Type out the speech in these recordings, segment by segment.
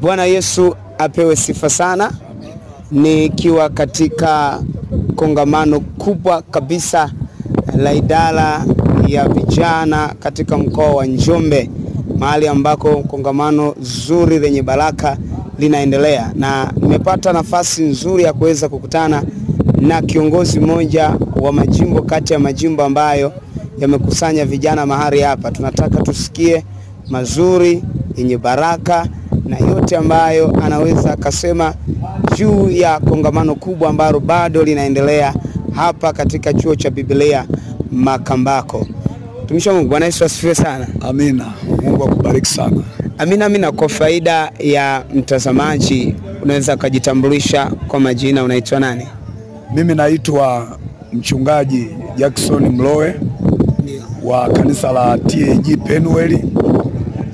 Bwana Yesu apewe sifa sana. Nikiwa katika kongamano kubwa kabisa la idara ya vijana katika mkoa wa Njombe, mahali ambako kongamano zuri lenye baraka linaendelea, na nimepata nafasi nzuri ya kuweza kukutana na kiongozi mmoja wa majimbo kati ya majimbo ambayo yamekusanya vijana mahali hapa. Tunataka tusikie mazuri yenye baraka na yote ambayo anaweza akasema juu ya kongamano kubwa ambalo bado linaendelea hapa katika chuo cha Biblia Makambako. Tumisha Mungu, Bwana Yesu asifiwe sana. Amina. Mungu akubariki sana. Amina. Kwa faida ya mtazamaji, unaweza kujitambulisha kwa majina, unaitwa nani? Mimi naitwa mchungaji Jackson Mlowe wa kanisa la TAG Penuel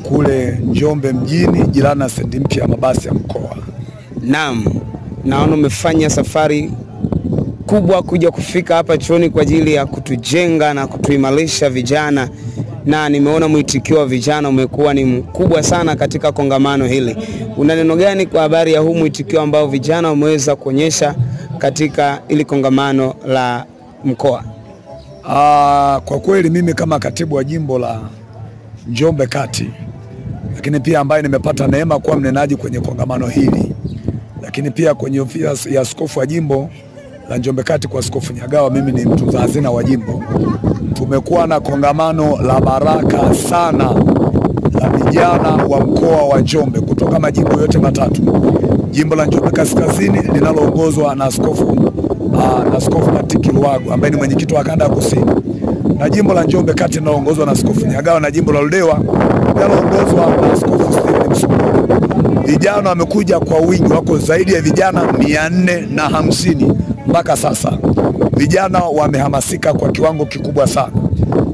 kule Njombe mjini, jirani na stendi mpya ya mabasi ya mkoa. Naam. Naona umefanya safari kubwa kuja kufika hapa chuoni kwa ajili ya kutujenga na kutuimarisha vijana, na nimeona mwitikio wa vijana umekuwa ni mkubwa sana katika kongamano hili. Una neno gani kwa habari ya huu mwitikio ambao vijana wameweza kuonyesha katika ili kongamano la mkoa? Kwa kweli mimi kama katibu wa jimbo la Njombe Kati, lakini pia ambaye nimepata neema kuwa mnenaji kwenye kongamano hili, lakini pia kwenye ofisi ya askofu wa jimbo la Njombe Kati kwa Askofu Nyagawa, mimi ni mtunza hazina wa jimbo. Tumekuwa na kongamano la baraka sana la vijana wa mkoa wa Njombe kutoka majimbo yote matatu. Jimbo la Njombe Kaskazini linaloongozwa na Askofu Patrick Luago ambaye ni mwenyekiti wa kanda ya kusini, na jimbo la Njombe Kati linaloongozwa na Askofu Nyagawa, na jimbo la Ludewa linaloongozwa na Askofu Stephen Msumbulu. Vijana wamekuja kwa wingi, wako zaidi ya vijana 450 mpaka sasa. Vijana wamehamasika kwa kiwango kikubwa sana,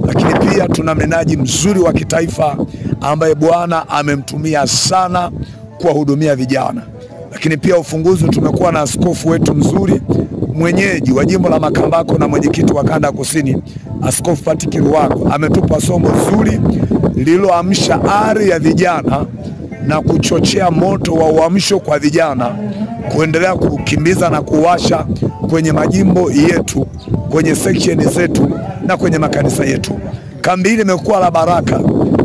lakini pia tuna mnenaji mzuri wa kitaifa ambaye Bwana amemtumia sana kuwahudumia vijana. Lakini pia ufunguzi, tumekuwa na askofu wetu mzuri mwenyeji wa jimbo la Makambako na mwenyekiti wa kanda kusini, Askofu Patrick Luago ametupa somo zuri lililoamsha ari ya vijana na kuchochea moto wa uamsho kwa vijana kuendelea kukimbiza na kuwasha kwenye majimbo yetu, kwenye section zetu na kwenye makanisa yetu. Kambi hili imekuwa la baraka.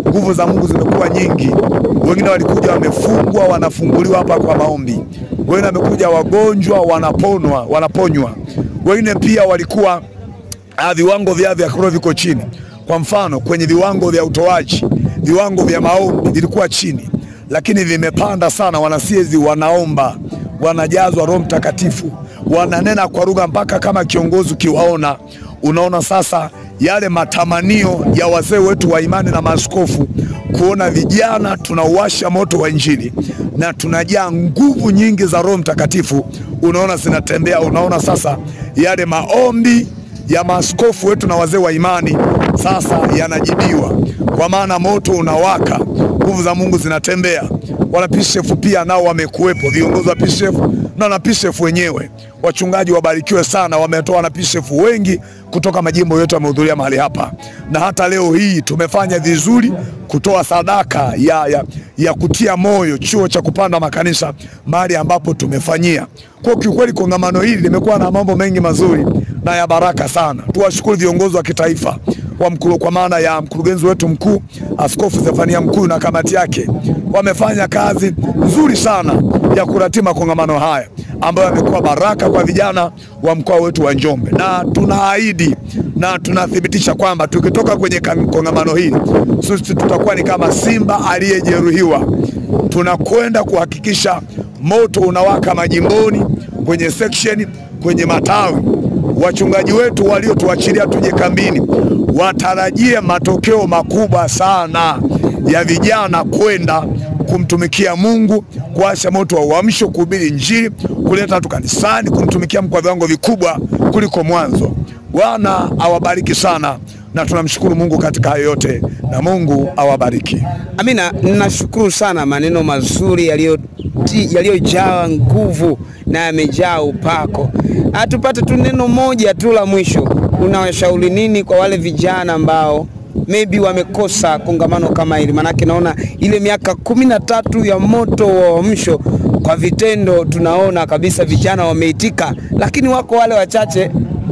Nguvu za Mungu zimekuwa nyingi. Wengine walikuja wamefungwa, wanafunguliwa hapa kwa maombi. Wengine wamekuja wagonjwa, wanaponywa. Wengine pia walikuwa viwango vyao vya kiroho viko chini. Kwa mfano, kwenye viwango vya utoaji, viwango vya maombi vilikuwa chini, lakini vimepanda sana. Wanasiezi wanaomba, wanajazwa Roho Mtakatifu, wananena kwa lugha, mpaka kama kiongozi ukiwaona unaona sasa yale matamanio ya wazee wetu wa imani na maaskofu kuona vijana tunauwasha moto wa Injili na tunajaa nguvu nyingi za Roho Mtakatifu, unaona zinatembea. Unaona sasa yale maombi ya maaskofu wetu na wazee wa imani sasa yanajibiwa, kwa maana moto unawaka, nguvu za Mungu zinatembea. Wana PCF pia nao wamekuwepo, viongozi wa PCF na PCF wenyewe. Wachungaji wabarikiwe sana, wametoa na PCF wengi kutoka majimbo yote wamehudhuria mahali hapa, na hata leo hii tumefanya vizuri kutoa sadaka ya kutia moyo chuo cha kupanda makanisa mahali ambapo tumefanyia. Kwa kiukweli kongamano hili limekuwa na mambo mengi mazuri na ya baraka sana. Tuwashukuru viongozi wa kitaifa kwa maana ya mkurugenzi wetu mkuu Askofu Zefania Mkuu na kamati yake, wamefanya kazi nzuri sana ya kuratibu kongamano haya ambayo yamekuwa baraka kwa vijana wa mkoa wetu wa Njombe, na tunaahidi na tunathibitisha kwamba tukitoka kwenye kongamano hili sisi tutakuwa ni kama simba aliyejeruhiwa. Tunakwenda kuhakikisha moto unawaka majimboni, kwenye section, kwenye matawi. Wachungaji wetu waliotuachilia tuje kambini watarajie matokeo makubwa sana ya vijana kwenda kumtumikia Mungu, kuasha moto wa uamsho, kuhubiri Injili, kuleta watu kanisani, kumtumikia Mungu kwa viwango vikubwa kuliko mwanzo. Bwana awabariki sana, na tunamshukuru Mungu katika hayo yote, na Mungu awabariki. Amina. Ninashukuru sana, maneno mazuri yaliyojaa nguvu na yamejaa upako. Tupate tu neno moja tu la mwisho. Unawashauri nini kwa wale vijana ambao maybe wamekosa kongamano kama hili? Manake naona ile miaka 13 ya moto wa uamsho, kwa vitendo tunaona kabisa vijana wameitika, lakini wako wale wachache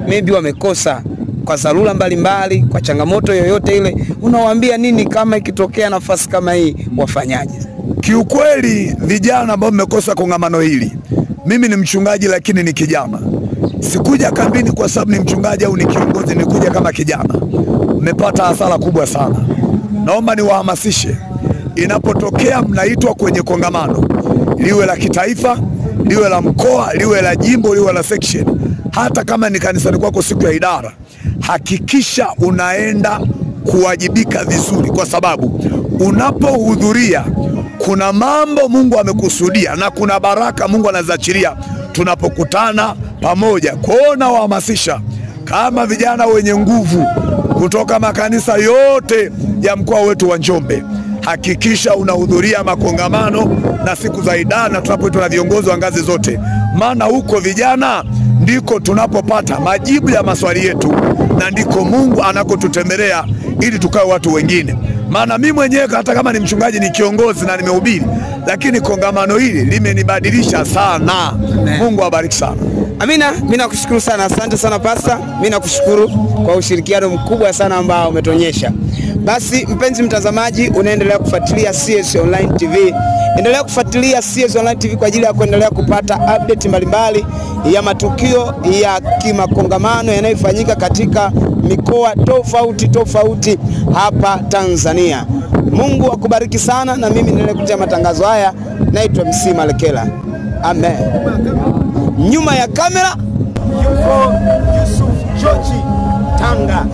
maybe wamekosa kwa dharura mbalimbali, kwa changamoto yoyote ile. Unawaambia nini kama ikitokea nafasi kama hii wafanyaje? Kiukweli vijana ambao mmekosa kongamano hili, mimi ni mchungaji lakini ni kijana. Sikuja kambini kwa sababu ni mchungaji au ni kiongozi, nikuja kama kijana. Mmepata hasara kubwa sana. Naomba niwahamasishe, inapotokea mnaitwa kwenye kongamano, liwe la kitaifa, liwe la mkoa, liwe la jimbo, liwe la section, hata kama ni kanisani kwako siku ya idara, hakikisha unaenda kuwajibika vizuri, kwa sababu unapohudhuria kuna mambo Mungu amekusudia na kuna baraka Mungu anazachilia tunapokutana pamoja. Kuona wahamasisha kama vijana wenye nguvu kutoka makanisa yote ya mkoa wetu wa Njombe, hakikisha unahudhuria makongamano na siku za idara na tunapoitwa na viongozi wa ngazi zote, maana huko vijana ndiko tunapopata majibu ya maswali yetu na ndiko Mungu anakotutembelea ili tukawe watu wengine. Maana mimi mwenyewe hata kama ni mchungaji, ni kiongozi na nimehubiri, lakini kongamano hili limenibadilisha sana. Mungu awabariki sana. Amina, mimi nakushukuru sana. Asante sana Pastor. Mimi nakushukuru kwa ushirikiano mkubwa sana ambao umetuonyesha. Basi mpenzi mtazamaji, unaendelea kufuatilia CS Online TV. Endelea kufuatilia CS Online TV kwa ajili ya kuendelea kupata update mbalimbali ya matukio ya kimakongamano yanayofanyika katika mikoa tofauti hapa Tanzania. Mungu akubariki sana, na mimi nilikuletea matangazo haya naitwa MC Malekela. Amen. Nyuma ya kamera yuko Yusuf George Tanga.